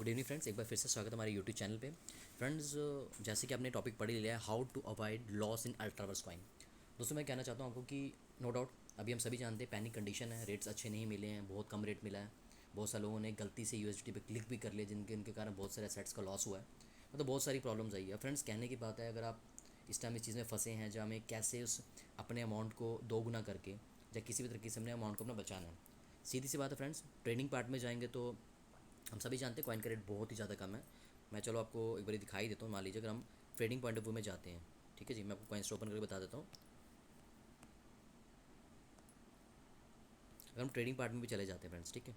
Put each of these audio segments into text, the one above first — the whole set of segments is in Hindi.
गुड इवनिंग फ्रेंड्स, एक बार फिर से स्वागत है हमारे यूट्यूब चैनल पे। फ्रेंड्स, जैसे कि आपने टॉपिक पढ़ ही लिया है, how to avoid loss in ultraverse coin. दोस्तों, मैं कहना चाहता हूँ आपको कि नो डाउट अभी हम सभी जानते हैं पैनिक कंडीशन है, रेट्स अच्छे नहीं मिले हैं, बहुत कम रेट मिला है। बहुत सारे लोगों ने गलती से यूएसडी पे क्लिक भी कर लिया, जिनके कारण बहुत सारे एसेट्स का लॉस हुआ है। मतलब बहुत सारी प्रॉब्लम्स आई है। फ्रेंड्स, कहने की बात है, अगर आप इस टाइम इस चीज़ में फंसे हैं जहाँ हमें कैसे उस अपने अमाउंट को दोगुना करके या किसी भी तरीके से अपने अमाउंट को अपना बचाना है, सीधी सी बात है फ्रेंड्स। ट्रेडिंग पार्ट में जाएंगे तो हम सभी जानते हैं कॉइन का रेट बहुत ही ज़्यादा कम है। मैं चलो आपको एक बार दिखाई देता हूँ। मान लीजिए अगर हम ट्रेडिंग पॉइंट ऑफ व्यू में जाते हैं, ठीक है जी, मैं आपको कॉइन्स ओपन करके बता देता हूँ। अगर हम ट्रेडिंग पार्ट में भी चले जाते हैं फ्रेंड्स, ठीक है,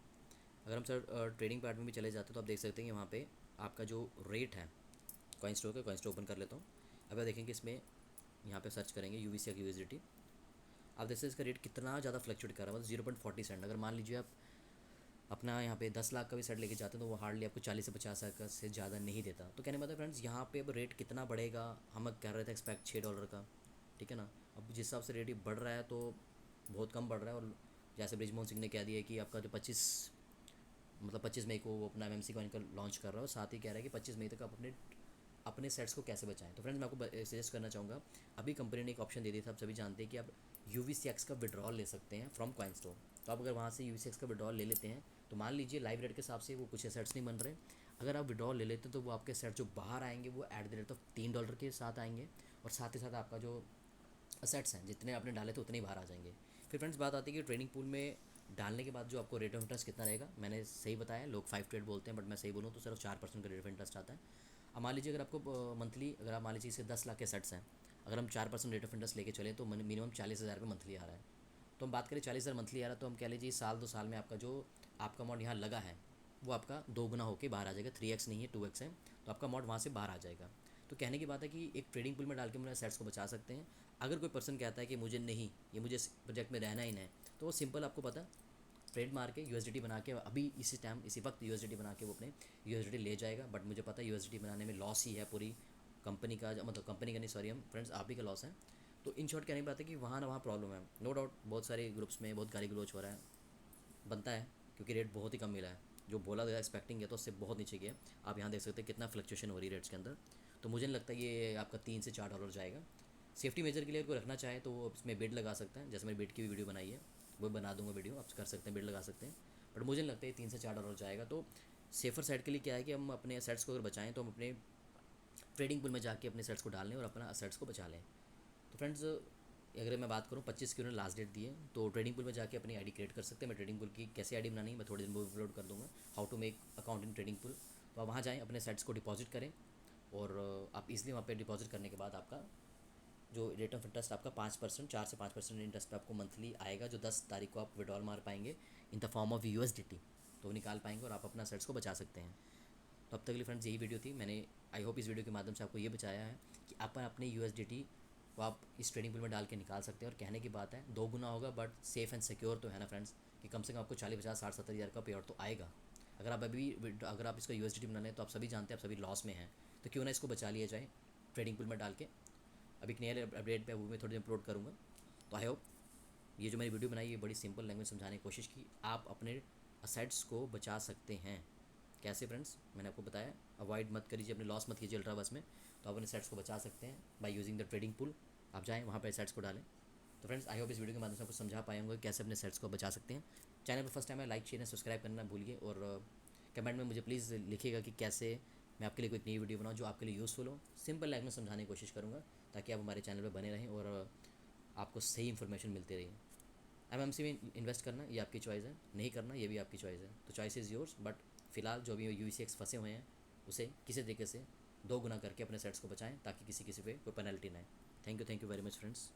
अगर हम सर ट्रेडिंग पार्ट में भी चले जाते हैं तो आप देख सकते हैं कि वहाँ पे आपका जो रेट है कॉइन स्टोर का, कॉइन स्टोर ओपन कर लेता हूँ। अब आप देखेंगे इसमें यहाँ पे सर्च करेंगे यूवीसी या यूएसडीटी, आप देख सकते हैं इसका रेट कितना ज़्यादा फ्लक्चुएट कर रहा है, मतलब 0.40 सेंट। अगर मान लीजिए आप अपना यहाँ पे 10 लाख का भी सेट लेके जाते हैं तो वो हार्डली आपको 40 से 50 लाख का से ज़्यादा नहीं देता। तो कहने मतलब फ्रेंड्स, यहाँ पे अब रेट कितना बढ़ेगा, हम कह रहे थे एक्सपेक्ट $6 का, ठीक है ना। अब जिस हिसाब से रेट ये बढ़ रहा है तो बहुत कम बढ़ रहा है। और जैसे ब्रिजमोहन सिंह ने कह दिया है कि आपका जो 25 मई को वो अपना एम कॉइन का लॉन्च कर रहा है, और साथ ही कह रहा है कि 25 मई तक आप अपने अपने सेट्स को कैसे बचाएं। तो फ्रेंड्स, मैं आपको सजेस्ट करना चाहूँगा, अभी कंपनी ने एक ऑप्शन दे दिया था, आप सभी जानते हैं कि आप UVCX का विड्रॉल ले सकते हैं फ्रॉम कॉइन स्टोर। तो आप अगर वहाँ से UVCX का विड्रॉल ले लेते हैं तो मान लीजिए लाइव रेट के हिसाब से वो कुछ सेट्स नहीं बन रहे। अगर आप विड्रॉल ले लेते हैं तो वो आपके सेट जो बाहर आएंगे वो एट द रेट ऑफ $3 के साथ आएंगे, और साथ ही साथ आपका जो असेट्स हैं जितने आपने डाले थे उतने ही बाहर आ जाएंगे। फिर फ्रेंड्स, बात आती है कि ट्रेडिंग पूल में डालने के बाद जो आपको रेट ऑफ इंटरेस्ट कितना रहेगा। मैंने सही बताया, लोग 5 to 8 बोलते हैं, बट मैं सही बोलूँ तो सिर्फ 4% का रेट ऑफ इंटरेस्ट आता है। अब मान लीजिए अगर आपको मंथली, अगर आप मान लीजिए इसे 10 लाख के सेट्स हैं, अगर हम 4% रेट ऑफ इंटरेस्ट लेके चले तो मिनिमम 40,000 रुपये मंथली आ रहा है। तो हम बात करें 40,000 मंथली आ रहा है, तो हम कह लीजिए साल 2 साल में आपका जो आपका अमाउंट यहाँ लगा है वो आपका दोगुना होकर बाहर आ जाएगा। 3x नहीं है, 2x है, तो आपका अमाउंट वहाँ से बाहर आ जाएगा। तो कहने की बात है कि एक ट्रेडिंग पूल में डाल के अपने सेट्स को बचा सकते हैं। अगर कोई पर्सन कहता है कि मुझे नहीं, ये मुझे इस प्रोजेक्ट में रहना ही नहीं, तो वो सिंपल आपको पता ट्रेड मार के यूएसडीटी बना के अभी इसी टाइम इसी वक्त यूएसडीटी बना के वो अपने यूएसडीटी ले जाएगा। बट मुझे पता है यूएसडीटी बनाने में लॉस ही है पूरी कंपनी का, मतलब कंपनी का नहीं, सॉरी, हम फ्रेंड्स आप ही का लॉस है। तो इन शॉर्ट कहने की बात है कि वहाँ ना वहाँ प्रॉब्लम है। नो डाउट बहुत सारे ग्रुप्स में बहुत गाली गलोच हो रहा है, बनता है, क्योंकि रेट बहुत ही कम मिला है। जो बोला गया एक्सपेक्टिंग है तो उससे बहुत नीचे गया। आप यहाँ देख सकते हैं कितना फ्लक्चुएशन हो रही है रेट्स के अंदर। तो मुझे नहीं लगता ये आपका $3 से $4 जाएगा। सेफ्टी मेजर के लिए कोई रखना चाहे तो वो इसमें बिड लगा सकता है, जैसे मैंने बिड की भी वीडियो बनाई है, वो बना दूंगा वीडियो, आप कर सकते हैं, बिड लगा सकते हैं। बट मुझे नहीं लगता ये $3 से $4 जाएगा। तो सेफर साइड के लिए क्या है कि हम अपने असेट्स को अगर बचाएं तो हम अपने ट्रेडिंग पूल में जाके अपने असेट्स को डाल लें और अपना असेट्स को बचा लें। तो फ्रेंड्स, अगर मैं बात करूँ 25 की उन्होंने लास्ट डेट दी है, तो ट्रेडिंग पूल में जाके अपनी आईडी क्रिएट कर सकते हैं। मैं ट्रेडिंग पूल की कैसे आईडी बनानी है मैं थोड़ी दिन में अपलोड कर दूँगा, how to make account in trading pool. तो आप वहाँ जाएँ, अपने सेट्स को डिपॉजिट करें, और आप इजीली वहाँ पे डिपॉजिट करने के बाद आपका जो रेट ऑफ इंटरेस्ट आपका 5%, 4 से 5% इंटरेस्ट पे आपको मंथली आएगा, जो 10 तारीख को आप विड्रॉल मार पाएंगे in the form of USDT, तो निकाल पाएंगे और आप अपना सेट्स को बचा सकते हैं। तो अब तक के लिए फ्रेंड्स यही वीडियो थी। मैंने आई होप इस वीडियो के माध्यम से आपको ये बचाया है कि आप अपने USDT को आप इस ट्रेडिंग पूल में डाल के निकाल सकते हैं। और कहने की बात है दो गुना होगा, बट सेफ़ एंड सिक्योर तो है ना फ्रेंड्स, कि कम से कम आपको 40, 50, 60, 70 हज़ार का पे आउट तो आएगा। अगर आप इसका USDT बनाने तो आप सभी जानते हैं आप सभी लॉस में हैं, तो क्यों ना इसको बचा लिया जाए ट्रेडिंग पूल में डाल के। अभी एक नया अपडेट पे वो मैं थोड़ी देर अपलोड करूँगा। तो आई होप ये जो मैंने वीडियो बनाई है बड़ी सिंपल लैंग्वेज समझाने की कोशिश की, आप अपने असेट्स को बचा सकते हैं। कैसे फ्रेंड्स, मैंने आपको बताया, अवॉइड मत करिए, अपने लॉस मत कीजिए अल्ट्रावर्स में। तो आप अपने सेट्स को बचा सकते हैं by using the trading pool. आप जाएँ वहाँ पर सेट्स को डालें। तो फ्रेंड्स, आई होप इस वीडियो के माध्यम से आपको समझा पाए होंगे कैसे अपने सेट्स को बचा सकते हैं। चैनल पर फर्स्ट टाइम है, लाइक शेयर एंड सब्सक्राइब करना भूलिए, और कमेंट में मुझे प्लीज़ लिखिएगा कि कैसे मैं आपके लिए कोई नई वीडियो बनाऊँ जो आपके लिए यूज़फुल हो। सिंपल लैंग्वेज में समझाने की कोशिश करूँगा ताकि आप हमारे चैनल पर बने रहें और आपको सही इन्फॉर्मेशन मिलती रही। MMC में इन्वेस्ट करना ये आपकी चॉइस है, नहीं करना ये भी आपकी चॉइस है, तो चॉइस इज़ योर्स। बट फिलहाल जो भी UVCX फंसे हुए हैं उसे किसी तरीके से 2 गुना करके अपने सेट्स को बचाएं ताकि किसी पे कोई पेनल्टी ना आए। Thank you very much friends.